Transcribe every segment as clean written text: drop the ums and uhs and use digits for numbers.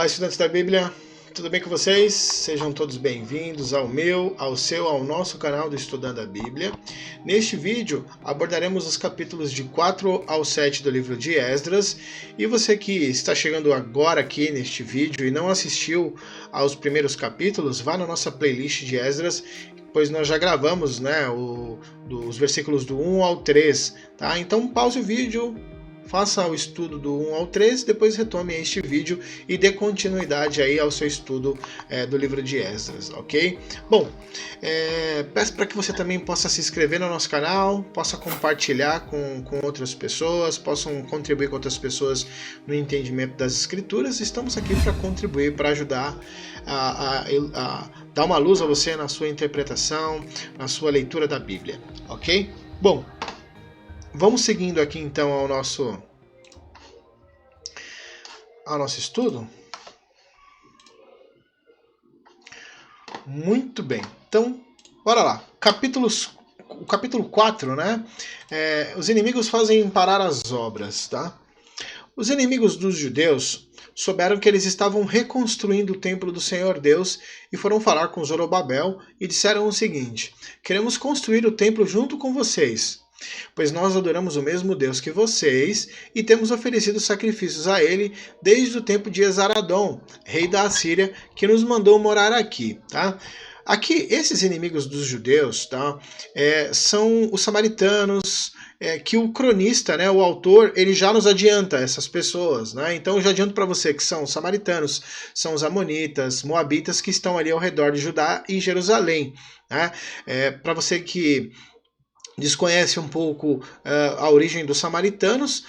estudantes da Bíblia, tudo bem com vocês? Sejam todos bem-vindos ao meu, ao seu, ao nosso canal do Estudando a Bíblia. Neste vídeo abordaremos os capítulos de 4 ao 7 do livro de Esdras. E você que está chegando agora aqui neste vídeo e não assistiu aos primeiros capítulos, vá na nossa playlist de Esdras, pois nós já gravamos, os versículos do 1 ao 3, tá? Então pause o vídeo, faça o estudo do 1 ao 3, depois retome este vídeo e dê continuidade aí ao seu estudo do livro de Esdras, ok? Bom, peço para que você também possa se inscrever no nosso canal, possa compartilhar com outras pessoas, possam contribuir com outras pessoas no entendimento das escrituras. Estamos aqui para contribuir, para ajudar a dar uma luz a você na sua interpretação, na sua leitura da Bíblia, ok? Bom, vamos seguindo aqui então ao nosso estudo. Muito bem, então bora lá. O capítulo 4, né? Os inimigos fazem parar as obras, tá? Os inimigos dos judeus souberam que eles estavam reconstruindo o templo do Senhor Deus e foram falar com Zorobabel e disseram o seguinte: queremos construir o templo junto com vocês, pois nós adoramos o mesmo Deus que vocês e temos oferecido sacrifícios a ele desde o tempo de Esaradom, rei da Assíria, que nos mandou morar aqui, tá? Aqui, esses inimigos dos judeus, tá, são os samaritanos, que o cronista, né, o autor, ele já nos adianta essas pessoas, né? Então eu já adianto para você que são os samaritanos, são os amonitas, moabitas que estão ali ao redor de Judá e Jerusalém, né? Para você que desconhece um pouco a origem dos samaritanos,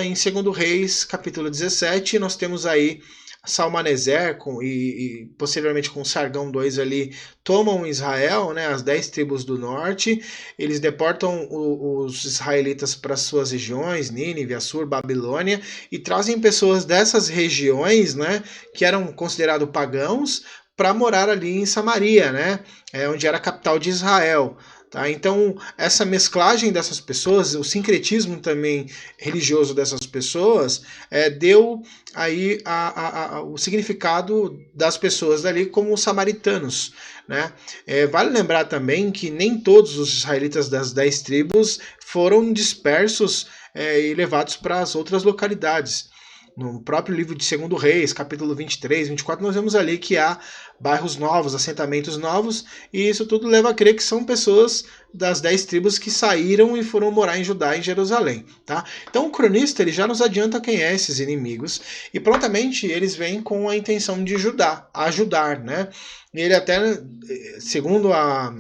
em 2 Reis, capítulo 17, nós temos aí Salmaneser e posteriormente com Sargão II ali, tomam Israel, né, as 10 tribos do norte. Eles deportam os israelitas para suas regiões, Nínive, Assur, Babilônia, e trazem pessoas dessas regiões, né, que eram considerados pagãos, para morar ali em Samaria, né, onde era a capital de Israel. Tá? Então, essa mesclagem dessas pessoas, o sincretismo também religioso dessas pessoas, deu aí o significado das pessoas dali como os samaritanos, né? Vale lembrar também que nem todos os israelitas das 10 tribos foram dispersos e levados para as outras localidades. No próprio livro de 2 Reis, capítulo 23, 24, nós vemos ali que há bairros novos, assentamentos novos, e isso tudo leva a crer que são pessoas das 10 tribos que saíram e foram morar em Judá e em Jerusalém, tá? Então o cronista ele já nos adianta quem é esses inimigos, e prontamente eles vêm com a intenção de ajudar, né? E ele até, segundo a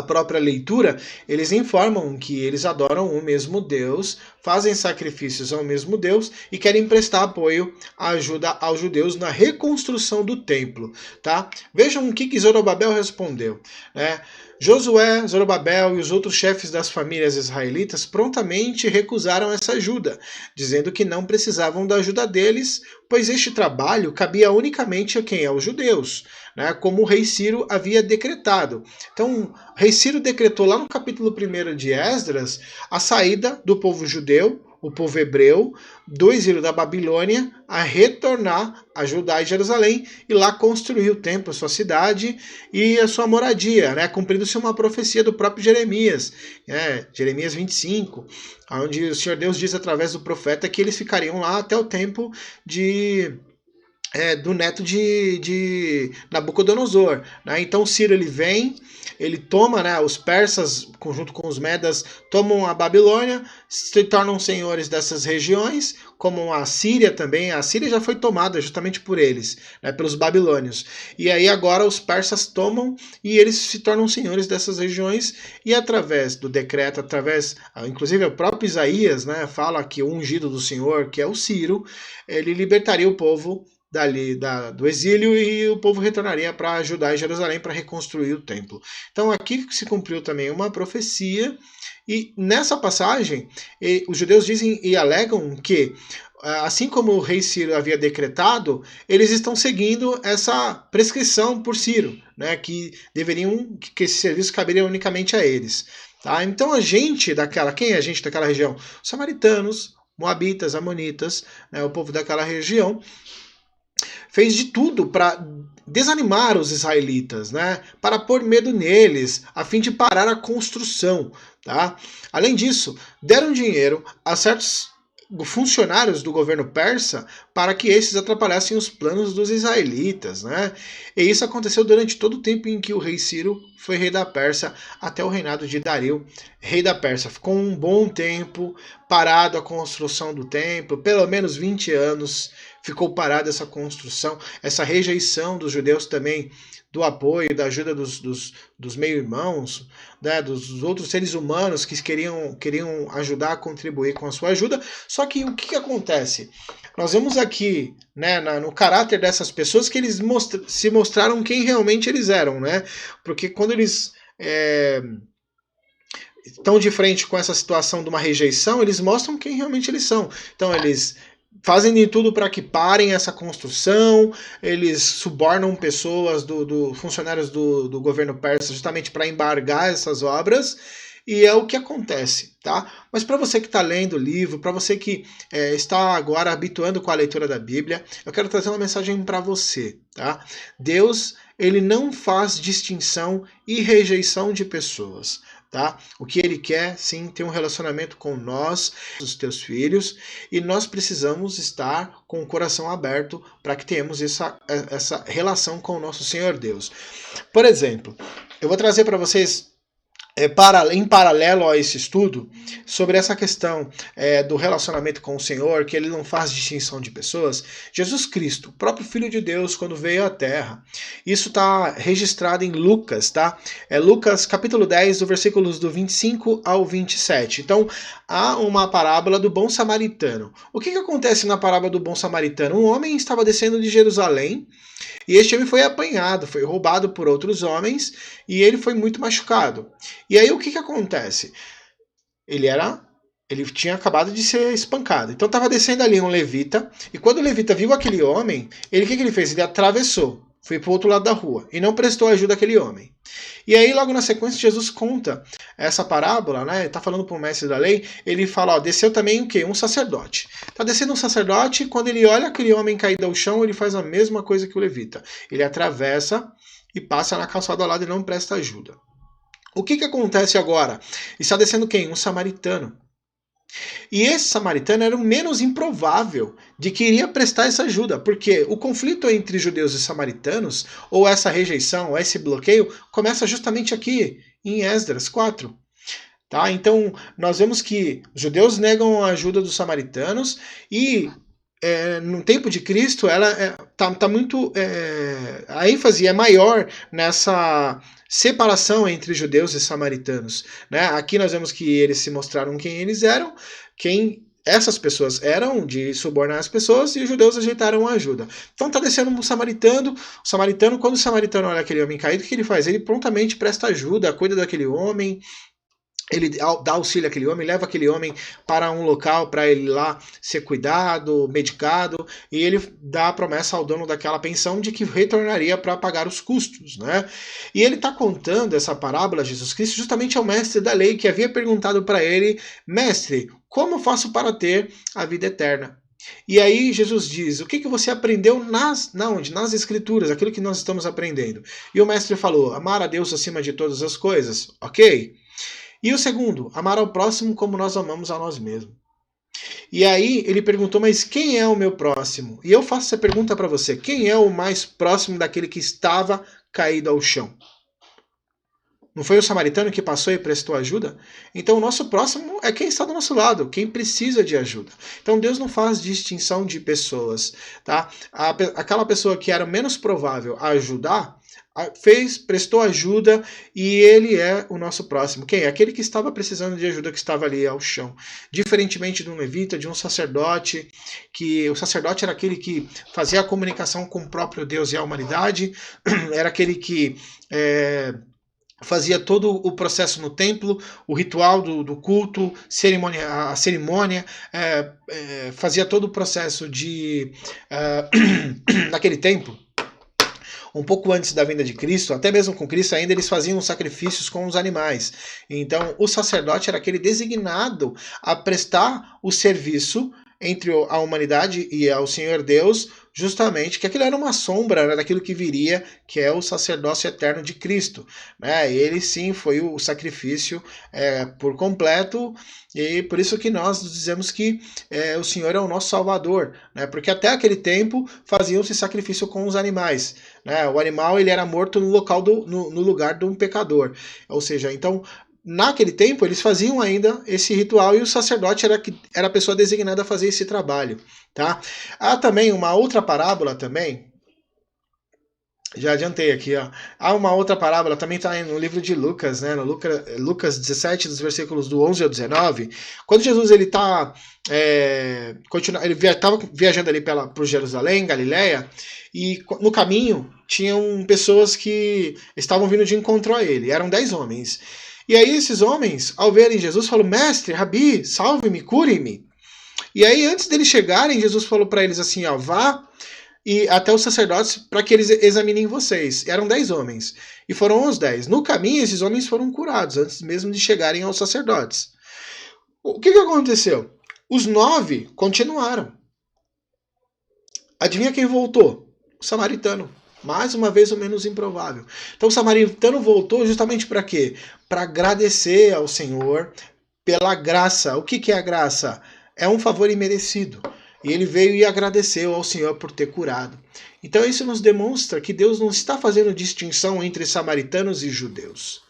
própria leitura, eles informam que eles adoram o mesmo Deus, fazem sacrifícios ao mesmo Deus e querem prestar apoio, ajuda aos judeus na reconstrução do templo, tá? Vejam o que Zorobabel respondeu, né? Josué, Zorobabel e os outros chefes das famílias israelitas prontamente recusaram essa ajuda, dizendo que não precisavam da ajuda deles, pois este trabalho cabia unicamente a quem? Aos judeus, né? Como o rei Ciro havia decretado. Então, o rei Ciro decretou lá no capítulo 1 de Esdras a saída do povo judeu, o povo hebreu, do exílio da Babilônia, a retornar a Judá e Jerusalém e lá construir o templo, a sua cidade e a sua moradia, né? Cumprindo-se uma profecia do próprio Jeremias, Jeremias 25, onde o Senhor Deus diz através do profeta que eles ficariam lá até o tempo do neto de Nabucodonosor, né? Então Ciro ele vem, ele toma, né, os persas, junto com os medas, tomam a Babilônia, se tornam senhores dessas regiões, como a Síria também. A Síria já foi tomada justamente por eles, né, pelos babilônios. E aí agora os persas tomam e eles se tornam senhores dessas regiões, e através do decreto, inclusive o próprio Isaías, né, fala que o ungido do Senhor, que é o Ciro, ele libertaria o povo do exílio e o povo retornaria para Judá e Jerusalém para reconstruir o templo. Então aqui se cumpriu também uma profecia, e nessa passagem os judeus dizem e alegam que, assim como o rei Ciro havia decretado, eles estão seguindo essa prescrição por Ciro, né, que esse serviço caberia unicamente a eles. Tá? Então quem é a gente daquela região? Os samaritanos, moabitas, amonitas, né, o povo daquela região, fez de tudo para desanimar os israelitas, né? Para pôr medo neles, a fim de parar a construção, tá? Além disso, deram dinheiro a certos funcionários do governo persa para que esses atrapalhassem os planos dos israelitas, né? E isso aconteceu durante todo o tempo em que o rei Ciro foi rei da Pérsia, até o reinado de Dario, rei da Pérsia. Ficou um bom tempo parado a construção do templo, pelo menos 20 anos ficou parada essa construção, essa rejeição dos judeus também do apoio, da ajuda dos meio-irmãos, né, dos outros seres humanos que queriam ajudar a contribuir com a sua ajuda. Só que o que acontece? Nós vemos aqui, né, no caráter dessas pessoas que eles se mostraram quem realmente eles eram, né? Porque quando eles estão de frente com essa situação de uma rejeição, eles mostram quem realmente eles são. Então eles fazem de tudo para que parem essa construção, eles subornam pessoas, funcionários do governo persa, justamente para embargar essas obras, e é o que acontece, tá? Mas para você que está lendo o livro, para você que está agora habituando com a leitura da Bíblia, eu quero trazer uma mensagem para você, tá? Deus, ele não faz distinção e rejeição de pessoas. Tá? O que ele quer, sim, ter um relacionamento com nós, os teus filhos, e nós precisamos estar com o coração aberto para que tenhamos essa relação com o nosso Senhor Deus. Por exemplo, eu vou trazer para vocês, em paralelo a esse estudo, sobre essa questão do relacionamento com o Senhor, que ele não faz distinção de pessoas. Jesus Cristo, o próprio Filho de Deus, quando veio à Terra, isso está registrado em Lucas, tá? É Lucas capítulo 10, do versículos do 25 ao 27. Então, há uma parábola do bom samaritano. O que acontece na parábola do bom samaritano? Um homem estava descendo de Jerusalém, e este homem foi apanhado, foi roubado por outros homens, e ele foi muito machucado. E aí o que acontece? Ele tinha acabado de ser espancado. Então estava descendo ali um levita, e quando o levita viu aquele homem, o que ele fez? Ele atravessou, foi para o outro lado da rua, e não prestou ajuda àquele homem. E aí logo na sequência Jesus conta essa parábola, né? Está falando para o mestre da lei, ele fala, desceu também o quê? Um sacerdote. Está descendo um sacerdote, e quando ele olha aquele homem caído ao chão, ele faz a mesma coisa que o levita. Ele atravessa e passa na calçada ao lado e não presta ajuda. O que acontece agora? Está descendo quem? Um samaritano. E esse samaritano era o menos improvável de que iria prestar essa ajuda, porque o conflito entre judeus e samaritanos, ou essa rejeição, ou esse bloqueio, começa justamente aqui, em Esdras 4. Tá? Então, nós vemos que os judeus negam a ajuda dos samaritanos e no tempo de Cristo, a ênfase é maior nessa separação entre judeus e samaritanos, né? Aqui nós vemos que eles se mostraram quem eles eram, quem essas pessoas eram, de subornar as pessoas, e os judeus rejeitaram a ajuda. Então está descendo um samaritano, quando o samaritano olha aquele homem caído, o que ele faz? Ele prontamente presta ajuda, cuida daquele homem, ele dá auxílio àquele homem, leva aquele homem para um local para ele lá ser cuidado, medicado, e ele dá a promessa ao dono daquela pensão de que retornaria para pagar os custos, né? E ele está contando essa parábola, Jesus Cristo, justamente ao mestre da lei, que havia perguntado para ele, mestre, como faço para ter a vida eterna? E aí Jesus diz, o que você aprendeu nas Escrituras, aquilo que nós estamos aprendendo? E o mestre falou, amar a Deus acima de todas as coisas, ok? E o segundo, amar ao próximo como nós amamos a nós mesmos. E aí ele perguntou, mas quem é o meu próximo? E eu faço essa pergunta para você, quem é o mais próximo daquele que estava caído ao chão? Não foi o samaritano que passou e prestou ajuda? Então o nosso próximo é quem está do nosso lado, quem precisa de ajuda. Então Deus não faz distinção de pessoas, tá? Aquela pessoa que era menos provável a ajudar, prestou ajuda, e ele é o nosso próximo. Quem? Aquele que estava precisando de ajuda, que estava ali ao chão. Diferentemente de um levita, de um sacerdote, que o sacerdote era aquele que fazia a comunicação com o próprio Deus e a humanidade, era aquele que fazia todo o processo no templo, o ritual do culto, a cerimônia, fazia todo o processo naquele tempo. Um pouco antes da vinda de Cristo, até mesmo com Cristo ainda, eles faziam sacrifícios com os animais. Então, o sacerdote era aquele designado a prestar o serviço entre a humanidade e o Senhor Deus, justamente que aquilo era uma sombra, né, daquilo que viria, que é o sacerdócio eterno de Cristo. Né? Ele sim foi o sacrifício por completo, e por isso que nós dizemos que o Senhor é o nosso Salvador, né? Porque até aquele tempo faziam-se sacrifício com os animais. Né? O animal ele era morto no lugar de um pecador. Ou seja, então naquele tempo, eles faziam ainda esse ritual e o sacerdote era a pessoa designada a fazer esse trabalho. Tá? Há também uma outra parábola também, já adiantei aqui, ó. Há uma outra parábola, também está no livro de Lucas, né? No Lucas 17, dos versículos do 11 ao 19, quando Jesus ele está ele estava viajando ali por Jerusalém, Galiléia, e no caminho tinham pessoas que estavam vindo de encontro a ele, eram 10 homens. E aí esses homens, ao verem Jesus, falaram: mestre, Rabi, salve-me, cure-me. E aí antes deles chegarem, Jesus falou para eles assim, ó, vá e até os sacerdotes para que eles examinem vocês. Eram 10 homens. E foram os 10. No caminho, esses homens foram curados, antes mesmo de chegarem aos sacerdotes. O que aconteceu? Os 9 continuaram. Adivinha quem voltou? O samaritano. Mais uma vez o menos improvável. Então o samaritano voltou justamente para quê? Para agradecer ao Senhor pela graça. O que é a graça? É um favor imerecido. E ele veio e agradeceu ao Senhor por ter curado. Então isso nos demonstra que Deus não está fazendo distinção entre samaritanos e judeus.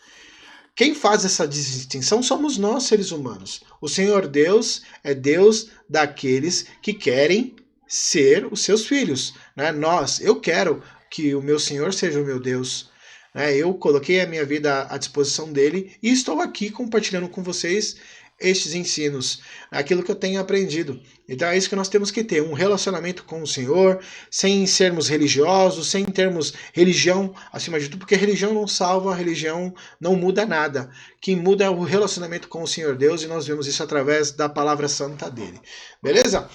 Quem faz essa distinção somos nós, seres humanos. O Senhor Deus é Deus daqueles que querem ser os seus filhos. Né? Eu quero que o meu Senhor seja o meu Deus. Eu coloquei a minha vida à disposição dele e estou aqui compartilhando com vocês estes ensinos, aquilo que eu tenho aprendido. Então é isso que nós temos que ter, um relacionamento com o Senhor, sem sermos religiosos, sem termos religião acima de tudo, porque religião não salva, a religião não muda nada. Quem muda é o relacionamento com o Senhor Deus, e nós vemos isso através da palavra santa dele. Beleza?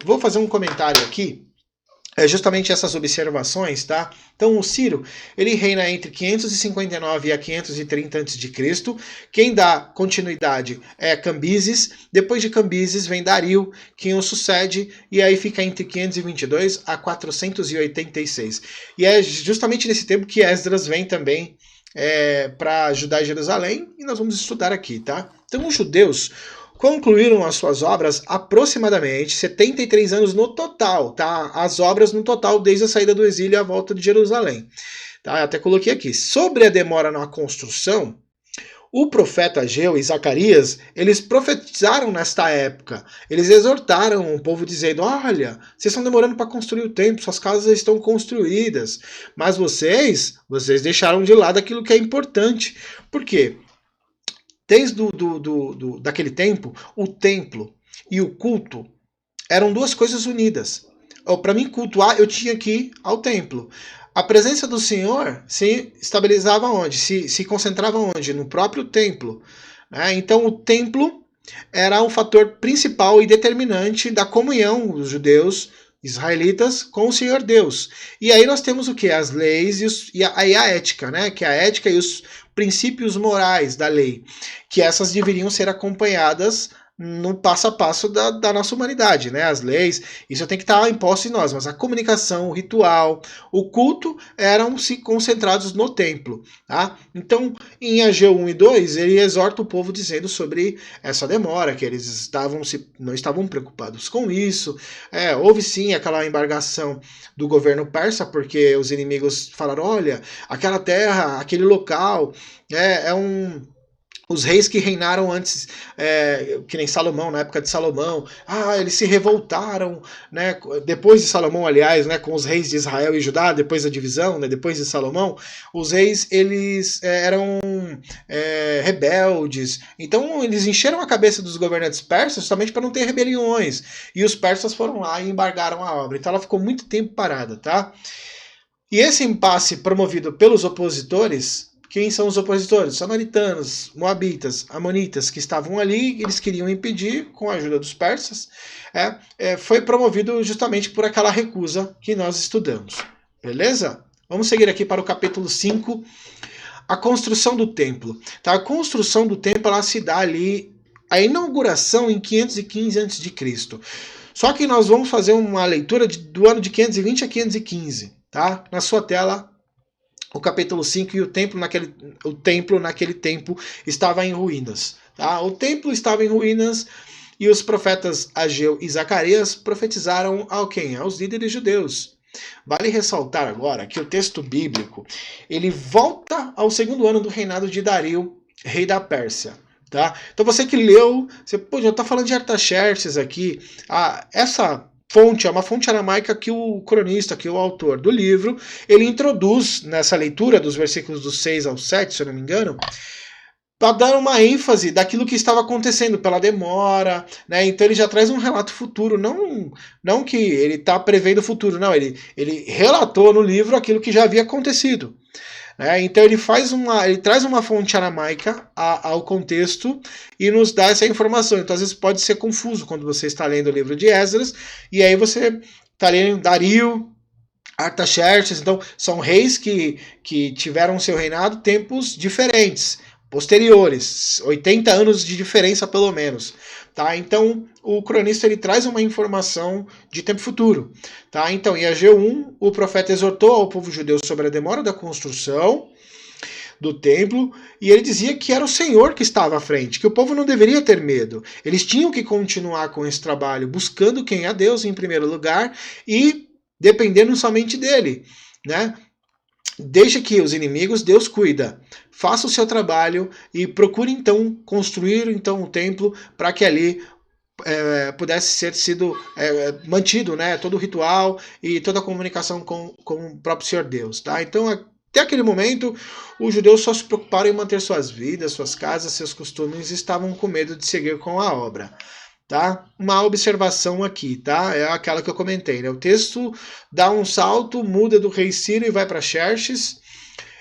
Vou fazer um comentário aqui, justamente essas observações, tá? Então o Ciro, ele reina entre 559 a 530 a.C. Quem dá continuidade é Cambises. Depois de Cambises vem Dario, quem o sucede, e aí fica entre 522 a 486. E é justamente nesse tempo que Esdras vem também para ajudar Jerusalém, e nós vamos estudar aqui, tá? Então os judeus concluíram as suas obras aproximadamente 73 anos no total, tá? As obras no total desde a saída do exílio e a volta de Jerusalém. Tá? Eu até coloquei aqui. Sobre a demora na construção, o profeta Ageu e Zacarias, eles profetizaram nesta época. Eles exortaram o povo dizendo: olha, vocês estão demorando para construir o templo, suas casas estão construídas, mas vocês deixaram de lado aquilo que é importante. Por quê? Desde daquele tempo, o templo e o culto eram duas coisas unidas. Para mim cultuar, eu tinha que ir ao templo. A presença do Senhor se estabilizava onde? Se concentrava onde? No próprio templo. Né? Então o templo era um fator principal e determinante da comunhão dos judeus israelitas com o Senhor Deus. E aí nós temos o que? As leis e a ética, né? Que é a ética e os princípios morais da lei, que essas deveriam ser acompanhadas no passo a passo da nossa humanidade, né? As leis, isso tem que estar imposto em nós, mas a comunicação, o ritual, o culto eram-se concentrados no templo, tá? Então, em Ageu 1 e 2, ele exorta o povo dizendo sobre essa demora, que eles não estavam preocupados com isso. Houve sim aquela embargação do governo persa, porque os inimigos falaram: olha, aquela terra, aquele local, os reis que reinaram antes, que nem Salomão, na época de Salomão, eles se revoltaram, né, depois de Salomão, aliás, né, com os reis de Israel e Judá, depois da divisão, né, depois de Salomão, os reis, eles eram rebeldes, então eles encheram a cabeça dos governantes persas justamente para não ter rebeliões, e os persas foram lá e embargaram a obra, então ela ficou muito tempo parada, tá? E esse impasse promovido pelos opositores. Quem são os opositores? Samaritanos, moabitas, amonitas, que estavam ali, eles queriam impedir, com a ajuda dos persas, foi promovido justamente por aquela recusa que nós estudamos. Beleza? Vamos seguir aqui para o capítulo 5, a construção do templo. Tá? A construção do templo ela se dá ali, a inauguração em 515 a.C. Só que nós vamos fazer uma leitura do ano de 520 a 515, tá? Na sua tela, o capítulo 5, e o templo naquele tempo estava em ruínas. Tá? O templo estava em ruínas e os profetas Ageu e Zacarias profetizaram ao quem? Aos líderes judeus. Vale ressaltar agora que o texto bíblico ele volta ao segundo ano do reinado de Dario, rei da Pérsia. Tá? Então você que leu, você já está falando de Artaxerxes aqui. Essa fonte é uma fonte aramaica que o cronista, que o autor do livro, ele introduz nessa leitura dos versículos dos 6 ao 7, se eu não me engano, para dar uma ênfase daquilo que estava acontecendo pela demora, né? Então ele já traz um relato futuro, não que ele está prevendo o futuro, não, ele relatou no livro aquilo que já havia acontecido. Então ele traz uma fonte aramaica ao contexto e nos dá essa informação. Então às vezes pode ser confuso quando você está lendo o livro de Esdras e aí você está lendo Dario, Artaxerxes. Então são reis que tiveram seu reinado tempos diferentes, posteriores, 80 anos de diferença pelo menos. Tá? Então o cronista ele traz uma informação de tempo futuro. Tá? Então em Ageu 1, o profeta exortou ao povo judeu sobre a demora da construção do templo, e ele dizia que era o Senhor que estava à frente, que o povo não deveria ter medo. Eles tinham que continuar com esse trabalho, buscando quem? A Deus em primeiro lugar e dependendo somente dele. Né? Deixa que os inimigos, Deus cuida. Faça o seu trabalho e procure então construir então o templo para que ali pudesse ser sido mantido, né, todo o ritual e toda a comunicação com o próprio Senhor Deus. Tá? Então, até aquele momento, os judeus só se preocuparam em manter suas vidas, suas casas, seus costumes e estavam com medo de seguir com a obra. Tá? Uma observação aqui, tá? É aquela que eu comentei, né? O texto dá um salto, muda do rei Ciro e vai para Xerxes.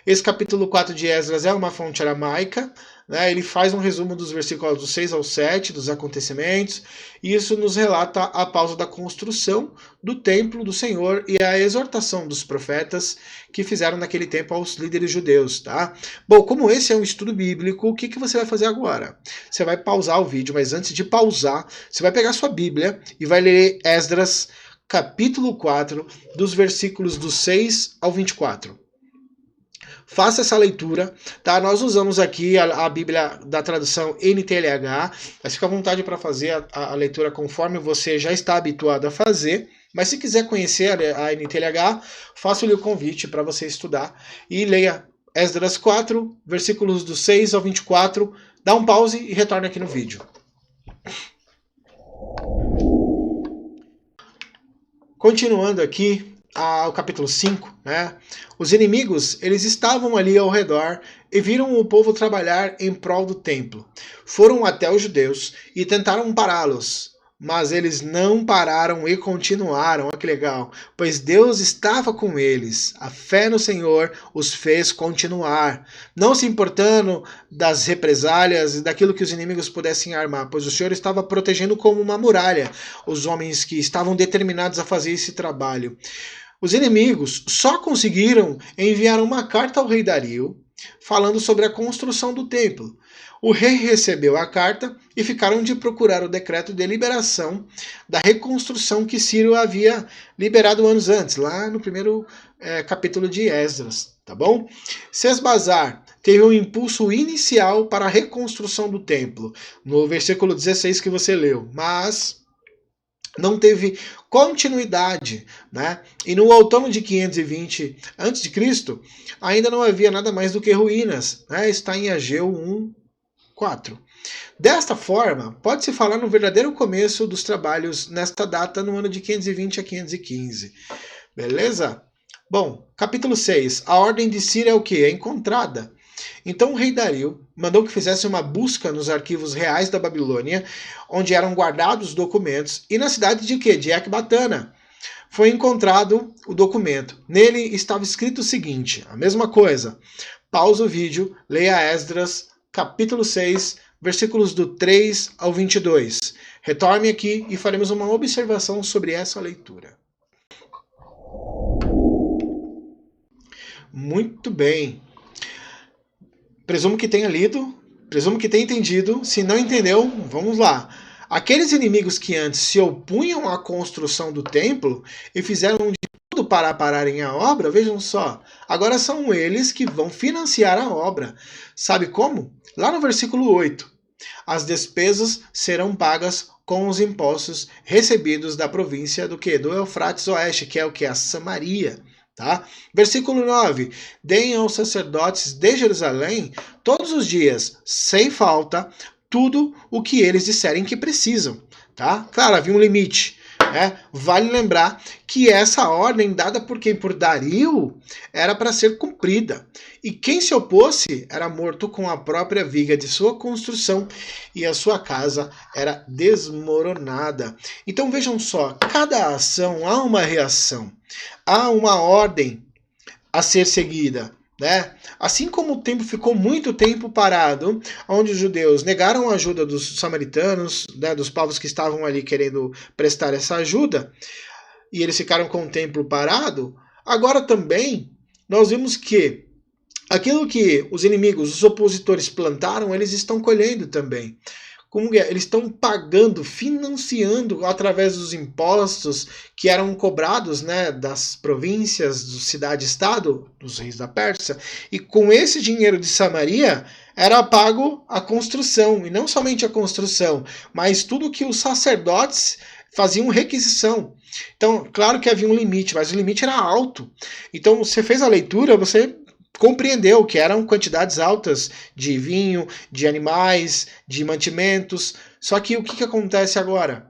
Esse capítulo 4 de Esdras é uma fonte aramaica, né? Ele faz um resumo dos versículos dos 6 ao 7, dos acontecimentos, e isso nos relata a pausa da construção do templo do Senhor e a exortação dos profetas que fizeram naquele tempo aos líderes judeus. Tá? Bom, como esse é um estudo bíblico, o que você vai fazer agora? Você vai pausar o vídeo, mas antes de pausar, você vai pegar sua Bíblia e vai ler Esdras, capítulo 4, dos versículos dos 6 ao 24. Faça essa leitura, tá? Nós usamos aqui a Bíblia da tradução NTLH, mas fica à vontade para fazer a leitura conforme você já está habituado a fazer. Mas se quiser conhecer a NTLH, faço-lhe o convite para você estudar e leia Esdras 4, versículos do 6 ao 24, dá um pause e retorne aqui no vídeo. Continuando aqui, ao capítulo 5, né? Os inimigos, eles estavam ali ao redor e viram o povo trabalhar em prol do templo. Foram até os judeus e tentaram pará-los, mas eles não pararam e continuaram. Olha que legal, pois Deus estava com eles. A fé no Senhor os fez continuar, não se importando das represálias e daquilo que os inimigos pudessem armar, pois o Senhor estava protegendo como uma muralha os homens que estavam determinados a fazer esse trabalho. Os inimigos só conseguiram enviar uma carta ao rei Dario falando sobre a construção do templo. O rei recebeu a carta e ficaram de procurar o decreto de liberação da reconstrução que Ciro havia liberado anos antes, lá no primeiro capítulo de Esdras, tá bom? Sesbazar teve um impulso inicial para a reconstrução do templo, no versículo 16 que você leu, mas não teve continuidade, né? E no outono de 520 a.C., ainda não havia nada mais do que ruínas, né? Está em Ageu 1:4. Desta forma, pode-se falar no verdadeiro começo dos trabalhos nesta data, no ano de 520 a 515. Beleza? Bom, capítulo 6. A ordem de Ciro é o que? É encontrada. Então o rei Dario mandou que fizesse uma busca nos arquivos reais da Babilônia, onde eram guardados documentos, e na cidade de quê? De Ecbatana. Foi encontrado o documento. Nele estava escrito o seguinte, a mesma coisa. Pausa o vídeo, leia Esdras, capítulo 6, versículos do 3 ao 22. Retorne aqui e faremos uma observação sobre essa leitura. Muito bem. Presumo que tenha lido, presumo que tenha entendido. Se não entendeu, vamos lá. aqueles inimigos que antes se opunham à construção do templo e fizeram de tudo para pararem a obra, vejam só, agora são eles que vão financiar a obra. Sabe como? Lá no versículo 8, as despesas serão pagas com os impostos recebidos da província do que? Do Eufrates Oeste, que é o que? A Samaria. Tá? Versículo 9, deem aos sacerdotes de Jerusalém todos os dias, sem falta, tudo o que eles disserem que precisam. Tá? Claro, havia um limite. Vale lembrar que essa ordem dada por quem? Por Dario, era para ser cumprida. E quem se opôsse era morto com a própria viga de sua construção e a sua casa era desmoronada. Então vejam só, cada ação há uma reação, há uma ordem a ser seguida. Assim como o tempo ficou muito tempo parado, onde os judeus negaram a ajuda dos samaritanos, dos povos que estavam ali querendo prestar essa ajuda, e eles ficaram com o templo parado, agora também nós vimos que aquilo que os inimigos, os opositores plantaram, eles estão colhendo também. Como é? Eles estão pagando, financiando através dos impostos que eram cobrados, das províncias, do cidade-estado, dos reis da Pérsia, e com esse dinheiro de Samaria era pago a construção, e não somente a construção, mas tudo que os sacerdotes faziam requisição. Então, claro que havia um limite, mas o limite era alto. Então, você fez a leitura, você compreendeu que eram quantidades altas de vinho, de animais, de mantimentos. Só que o que acontece agora?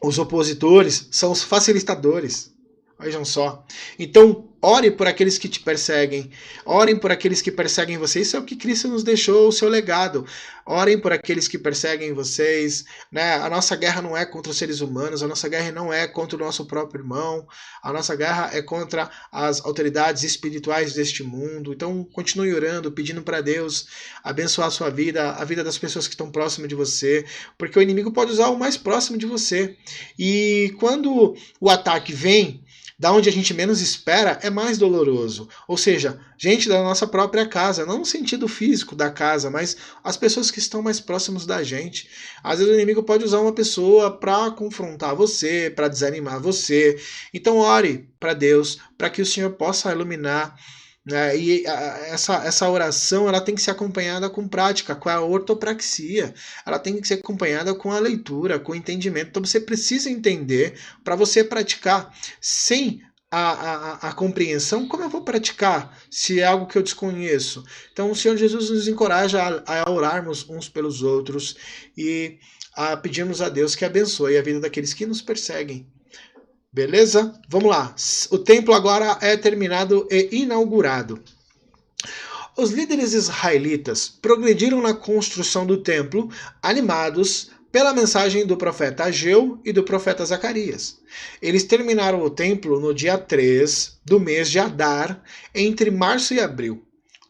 Os opositores são os facilitadores. Vejam só. Então, ore por aqueles que te perseguem. Orem por aqueles que perseguem vocês. Isso é o que Cristo nos deixou, o seu legado. Orem por aqueles que perseguem vocês. A nossa guerra não é contra os seres humanos. A nossa guerra não é contra o nosso próprio irmão. A nossa guerra é contra as autoridades espirituais deste mundo. Então, continue orando, pedindo para Deus abençoar a sua vida, a vida das pessoas que estão próximas de você. Porque o inimigo pode usar o mais próximo de você. E quando o ataque vem da onde a gente menos espera, é mais doloroso. Ou seja, gente da nossa própria casa, não no sentido físico da casa, mas as pessoas que estão mais próximas da gente. Às vezes o inimigo pode usar uma pessoa para confrontar você, para desanimar você. Então ore para Deus, para que o Senhor possa iluminar. E essa oração ela tem que ser acompanhada com prática, com a ortopraxia. Ela tem que ser acompanhada com a leitura, com o entendimento. Então você precisa entender para você praticar. Sem a compreensão, como eu vou praticar se é algo que eu desconheço? Então o Senhor Jesus nos encoraja a orarmos uns pelos outros e a pedirmos a Deus que abençoe a vida daqueles que nos perseguem. Beleza? Vamos lá. O templo agora é terminado e inaugurado. Os líderes israelitas progrediram na construção do templo, animados pela mensagem do profeta Ageu e do profeta Zacarias. Eles terminaram o templo no dia 3 do mês de Adar, entre março e abril,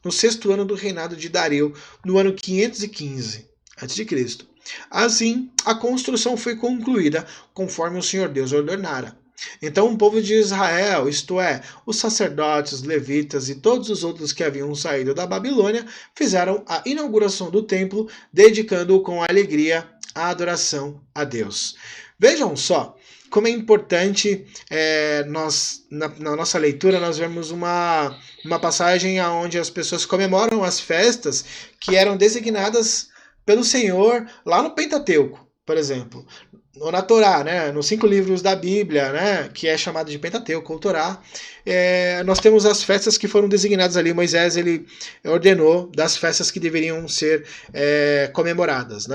no 6º ano do reinado de Dario, no ano 515 a.C. Assim, a construção foi concluída conforme o Senhor Deus ordenara. Então o povo de Israel, isto é, os sacerdotes, os levitas e todos os outros que haviam saído da Babilônia, fizeram a inauguração do templo, dedicando-o com alegria à adoração a Deus. Vejam só como é importante na nossa leitura nós vemos uma passagem onde as pessoas comemoram as festas que eram designadas pelo Senhor lá no Pentateuco, por exemplo. Ou na Torá, nos 5 livros da Bíblia, que é chamado de Pentateuco ou Torá, nós temos as festas que foram designadas ali. Moisés ele ordenou das festas que deveriam ser comemoradas.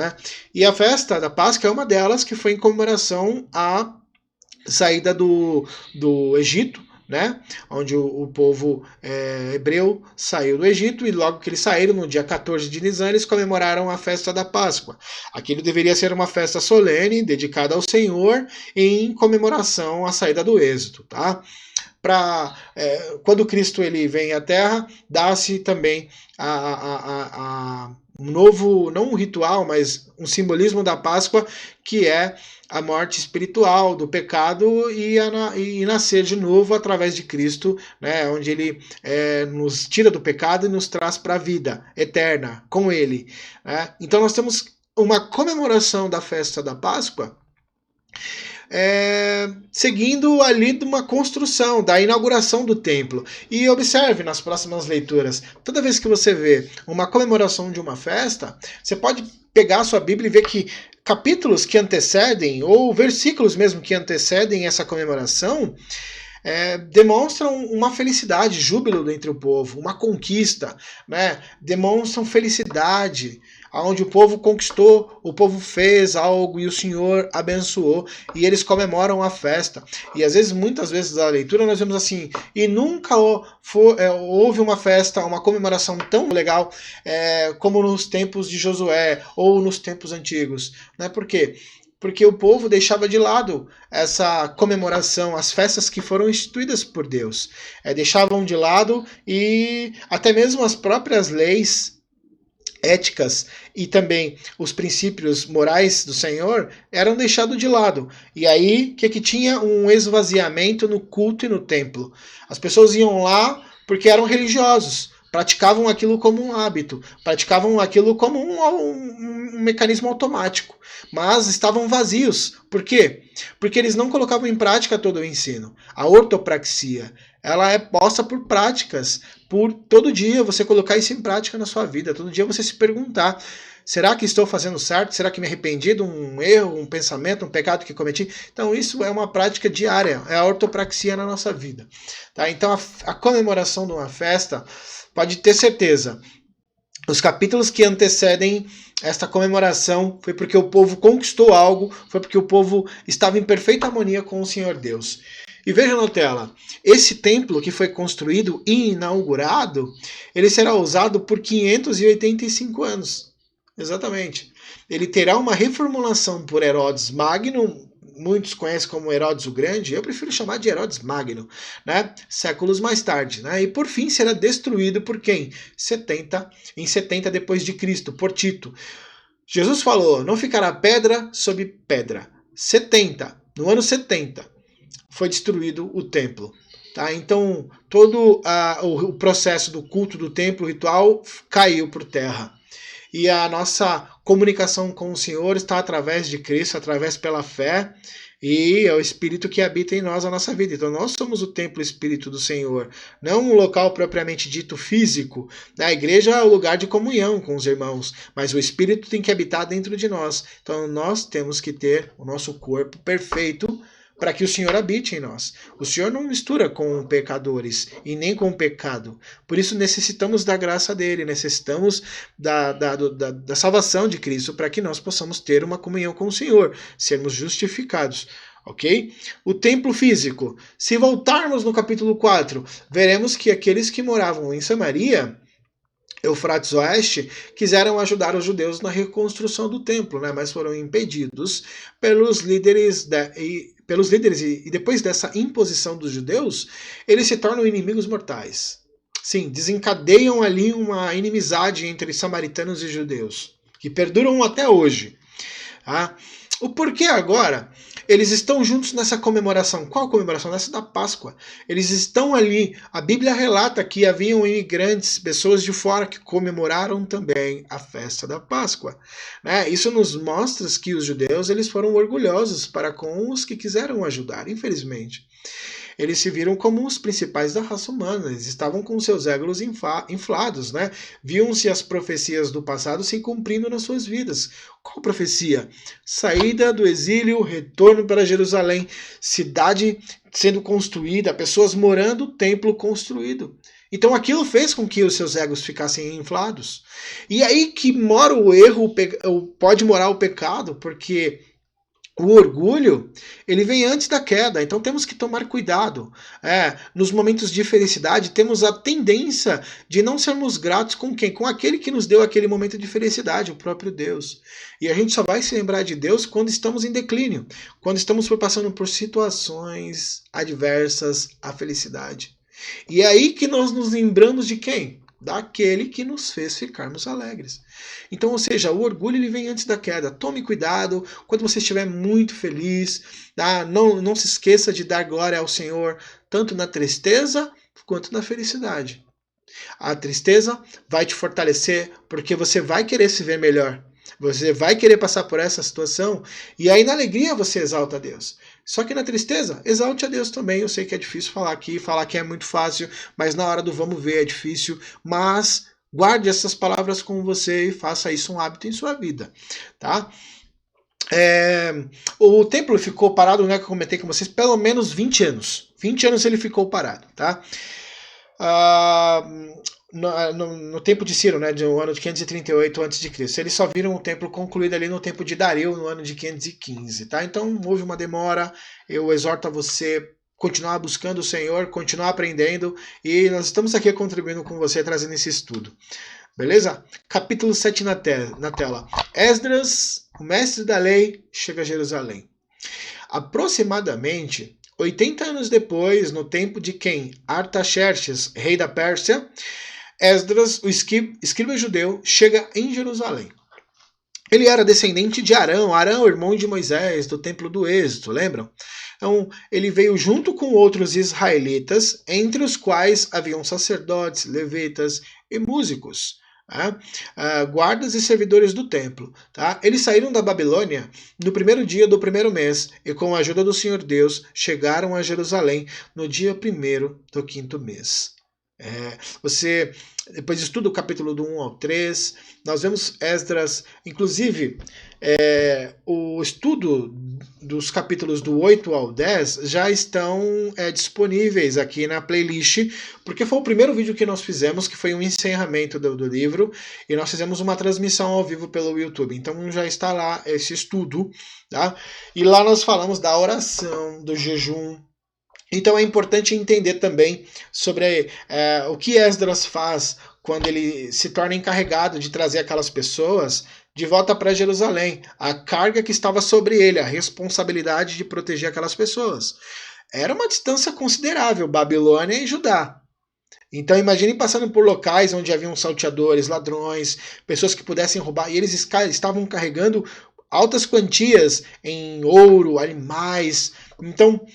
E a festa da Páscoa é uma delas, que foi em comemoração à saída do Egito, onde o povo hebreu saiu do Egito, e logo que eles saíram, no dia 14 de Nisan, eles comemoraram a festa da Páscoa. Aquilo deveria ser uma festa solene, dedicada ao Senhor, em comemoração à saída do Êxodo. Quando Cristo ele vem à Terra, dá-se também um novo, não um ritual, mas um simbolismo da Páscoa, que é a morte espiritual do pecado e nascer de novo através de Cristo, onde ele nos tira do pecado e nos traz para a vida eterna com ele. Então nós temos uma comemoração da festa da Páscoa, seguindo ali de uma construção, da inauguração do templo. E observe nas próximas leituras, toda vez que você vê uma comemoração de uma festa, você pode pegar a sua Bíblia e ver que capítulos que antecedem, ou versículos mesmo que antecedem essa comemoração, demonstram uma felicidade, júbilo entre o povo, uma conquista, né? Demonstram felicidade, onde o povo conquistou, o povo fez algo e o Senhor abençoou, e eles comemoram a festa. E às vezes, muitas vezes na leitura nós vemos assim, e nunca houve uma festa, uma comemoração tão legal como nos tempos de Josué ou nos tempos antigos, né? Por quê? Porque o povo deixava de lado essa comemoração, as festas que foram instituídas por Deus. Deixavam de lado, e até mesmo as próprias leis éticas e também os princípios morais do Senhor eram deixados de lado. E aí, que tinha um esvaziamento no culto e no templo. As pessoas iam lá porque eram religiosos, praticavam aquilo como um hábito, praticavam aquilo como um mecanismo automático, mas estavam vazios. Por quê? Porque eles não colocavam em prática todo o ensino. A ortopraxia, ela é posta por práticas, por todo dia você colocar isso em prática na sua vida, todo dia você se perguntar: será que estou fazendo certo? Será que me arrependi de um erro, um pensamento, um pecado que cometi? Então isso é uma prática diária, é a ortopraxia na nossa vida. Tá? Então a comemoração de uma festa, pode ter certeza, os capítulos que antecedem esta comemoração foi porque o povo conquistou algo, foi porque o povo estava em perfeita harmonia com o Senhor Deus. E veja na tela, esse templo que foi construído e inaugurado, ele será usado por 585 anos. Exatamente. Ele terá uma reformulação por Herodes Magno, muitos conhecem como Herodes o Grande, eu prefiro chamar de Herodes Magno, né? Séculos mais tarde, né? E por fim será destruído por quem? Em 70 depois de Cristo, por Tito. Jesus falou: não ficará pedra sobre pedra. No ano 70, foi destruído o templo. Tá? Então, todo o processo do culto do templo, o ritual, caiu por terra. E a nossa comunicação com o Senhor está através de Cristo, através pela fé, e é o Espírito que habita em nós a nossa vida. Então nós somos o templo Espírito do Senhor, não um local propriamente dito físico. A igreja é o lugar de comunhão com os irmãos, mas o Espírito tem que habitar dentro de nós. Então nós temos que ter o nosso corpo perfeito para que o Senhor habite em nós. O Senhor não mistura com pecadores e nem com o pecado. Por isso necessitamos da graça dele, necessitamos da salvação de Cristo para que nós possamos ter uma comunhão com o Senhor, sermos justificados. Ok? O templo físico. Se voltarmos no capítulo 4, veremos que aqueles que moravam em Samaria, Eufrates Oeste, quiseram ajudar os judeus na reconstrução do templo, né? Mas foram impedidos pelos líderes e depois dessa imposição dos judeus, eles se tornam inimigos mortais. Sim, desencadeiam ali uma inimizade entre samaritanos e judeus, que perduram até hoje. Tá? O porquê agora? Eles estão juntos nessa comemoração. Qual comemoração? Nessa da Páscoa. Eles estão ali. A Bíblia relata que haviam imigrantes, pessoas de fora, que comemoraram também a festa da Páscoa. Né? Isso nos mostra que os judeus eles foram orgulhosos para com os que quiseram ajudar, infelizmente. Eles se viram como os principais da raça humana, eles estavam com seus egos inflados, né? Viam-se as profecias do passado se cumprindo nas suas vidas. Qual profecia? Saída do exílio, retorno para Jerusalém, cidade sendo construída, pessoas morando, templo construído. Então aquilo fez com que os seus egos ficassem inflados. E aí que mora o erro, pode morar o pecado, porque o orgulho, ele vem antes da queda, então temos que tomar cuidado. Nos momentos de felicidade, temos a tendência de não sermos gratos com quem? Com aquele que nos deu aquele momento de felicidade, o próprio Deus. E a gente só vai se lembrar de Deus quando estamos em declínio, quando estamos passando por situações adversas à felicidade. E é aí que nós nos lembramos de quem? Daquele que nos fez ficarmos alegres. Então, ou seja, o orgulho ele vem antes da queda. Tome cuidado quando você estiver muito feliz. Tá? Não se esqueça de dar glória ao Senhor, tanto na tristeza quanto na felicidade. A tristeza vai te fortalecer porque você vai querer se ver melhor. Você vai querer passar por essa situação, e aí na alegria você exalta a Deus. Só que na tristeza, exalte a Deus também. Eu sei que é difícil falar que é muito fácil, mas na hora do vamos ver é difícil, mas guarde essas palavras com você e faça isso um hábito em sua vida, tá? O templo ficou parado, né, que eu comentei com vocês, pelo menos 20 anos. 20 anos ele ficou parado, tá? No tempo de Ciro, né, no ano de 538 a.C. Eles só viram o templo concluído ali no tempo de Dario, no ano de 515, tá? Então houve uma demora. Eu exorto a você continuar buscando o Senhor, continuar aprendendo, e nós estamos aqui contribuindo com você, trazendo esse estudo. Beleza? Capítulo 7 na tela. Esdras, o mestre da lei, chega a Jerusalém. Aproximadamente 80 anos depois, no tempo de quem? Artaxerxes, rei da Pérsia, Esdras, o escriba judeu, chega em Jerusalém. Ele era descendente de Arão, irmão de Moisés, do templo do Êxodo, lembram? Então, ele veio junto com outros israelitas, entre os quais haviam sacerdotes, levitas e músicos, guardas e servidores do templo. Tá? Eles saíram da Babilônia no primeiro dia do primeiro mês e, com a ajuda do Senhor Deus, chegaram a Jerusalém no dia 1º do 5º mês. Você depois estuda o capítulo do 1 ao 3, nós vemos Esdras, inclusive o estudo dos capítulos do 8 ao 10 já estão disponíveis aqui na playlist, porque foi o primeiro vídeo que nós fizemos, que foi um encerramento do livro, e nós fizemos uma transmissão ao vivo pelo YouTube, então já está lá esse estudo, tá? E lá nós falamos da oração, do jejum. Então é importante entender também sobre o que Esdras faz quando ele se torna encarregado de trazer aquelas pessoas de volta para Jerusalém. A carga que estava sobre ele, a responsabilidade de proteger aquelas pessoas. Era uma distância considerável, Babilônia e Judá. Então imagine passando por locais onde haviam salteadores, ladrões, pessoas que pudessem roubar, e eles estavam carregando altas quantias em ouro, animais. Então,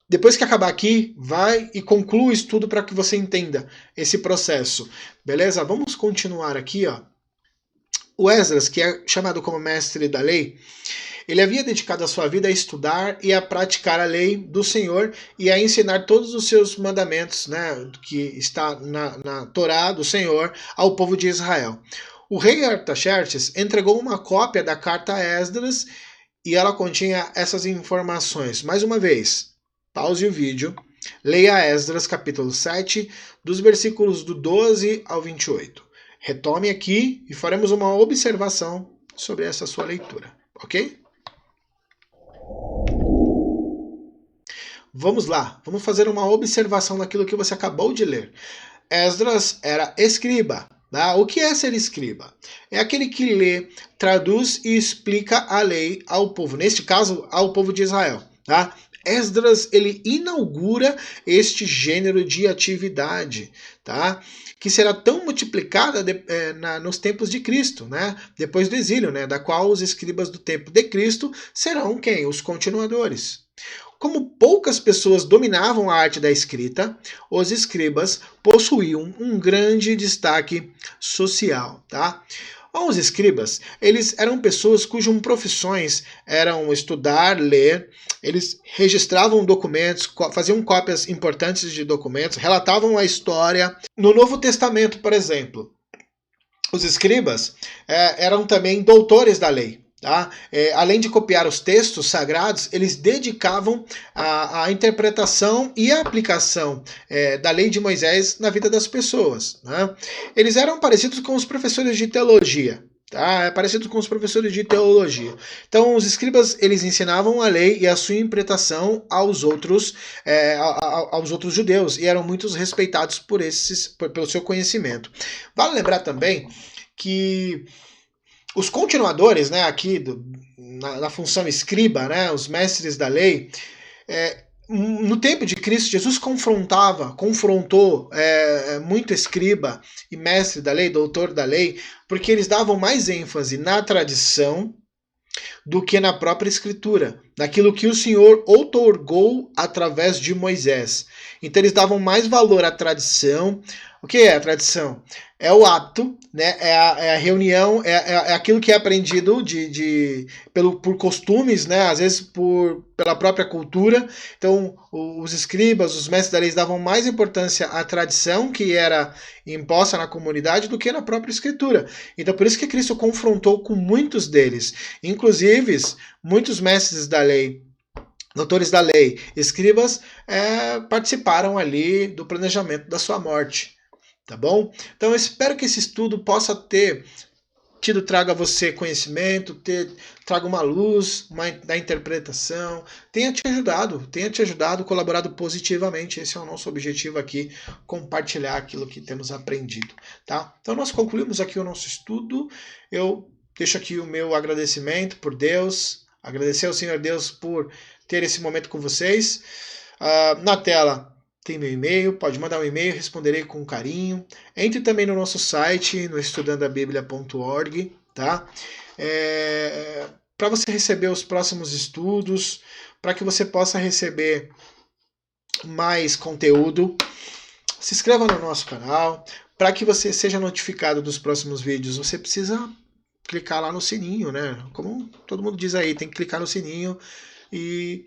depois que acabar aqui, vai e conclua o estudo para que você entenda esse processo. Beleza? Vamos continuar aqui, ó. O Esdras, que é chamado como mestre da lei, ele havia dedicado a sua vida a estudar e a praticar a lei do Senhor e a ensinar todos os seus mandamentos, né, que está na Torá do Senhor, ao povo de Israel. O rei Artaxerxes entregou uma cópia da carta a Esdras e ela continha essas informações. Mais uma vez, pause o vídeo, leia Esdras capítulo 7, dos versículos do 12 ao 28. Retome aqui e faremos uma observação sobre essa sua leitura, ok? Vamos lá, vamos fazer uma observação daquilo que você acabou de ler. Esdras era escriba. Tá? O que é ser escriba? É aquele que lê, traduz e explica a lei ao povo, neste caso, ao povo de Israel. Tá? Esdras, ele inaugura este gênero de atividade, tá? Que será tão multiplicada nos tempos de Cristo, né? Depois do exílio, né? Da qual os escribas do tempo de Cristo serão quem? Os continuadores. Como poucas pessoas dominavam a arte da escrita, os escribas possuíam um grande destaque social, tá? Os escribas, eles eram pessoas cujas profissões eram estudar, ler, eles registravam documentos, faziam cópias importantes de documentos, relatavam a história. No Novo Testamento, por exemplo, os escribas eram também doutores da lei. Tá? Além de copiar os textos sagrados, eles dedicavam a interpretação e a aplicação da lei de Moisés na vida das pessoas. Né? Eles eram parecidos com os professores de teologia. Tá? Parecidos com os professores de teologia. Então, os escribas, eles ensinavam a lei e a sua interpretação aos outros judeus, e eram muito respeitados pelo seu conhecimento. Vale lembrar também que os continuadores, né, aqui na função escriba, né, os mestres da lei, no tempo de Cristo, Jesus confrontou muito escriba e mestre da lei, doutor da lei, porque eles davam mais ênfase na tradição do que na própria escritura. naquilo que o Senhor outorgou através de Moisés. Então eles davam mais valor à tradição. O que é a tradição? É o ato, né? É a reunião, é aquilo que é aprendido por costumes, né? Às vezes pela própria cultura. Então, os escribas, os mestres da lei davam mais importância à tradição que era imposta na comunidade do que na própria escritura. Então, por isso que Cristo confrontou com muitos deles. Inclusive, muitos mestres da lei, doutores da lei, escribas, participaram ali do planejamento da sua morte. Tá bom? Então eu espero que esse estudo possa traga a você conhecimento, traga uma luz da interpretação, tenha te ajudado, colaborado positivamente. Esse é o nosso objetivo aqui, compartilhar aquilo que temos aprendido, tá? Então nós concluímos aqui o nosso estudo. Eu deixo aqui o meu agradecimento por Deus, agradecer ao Senhor Deus por ter esse momento com vocês. Na tela tem meu e-mail, pode mandar um e-mail, responderei com carinho. Entre também no nosso site, no estudandabiblia.org, tá? Para você receber os próximos estudos, para que você possa receber mais conteúdo, se inscreva no nosso canal. Para que você seja notificado dos próximos vídeos, você precisa clicar lá no sininho, né? Como todo mundo diz aí, tem que clicar no sininho e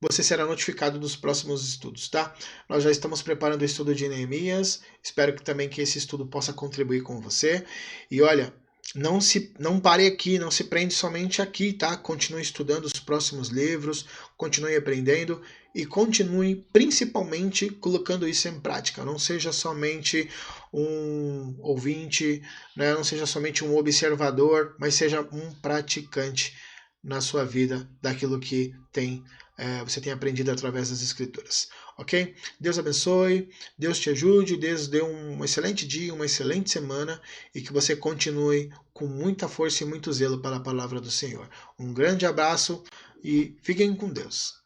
você será notificado dos próximos estudos, tá? Nós já estamos preparando o estudo de Neemias, espero que esse estudo possa contribuir com você. E olha, não pare aqui, não se prende somente aqui, tá? Continue estudando os próximos livros, continue aprendendo e continue principalmente colocando isso em prática. Não seja somente um ouvinte, né? Não seja somente um observador, mas seja um praticante na sua vida daquilo que você tem aprendido através das Escrituras, ok? Deus abençoe, Deus te ajude, Deus dê um excelente dia, uma excelente semana e que você continue com muita força e muito zelo para a palavra do Senhor. Um grande abraço e fiquem com Deus.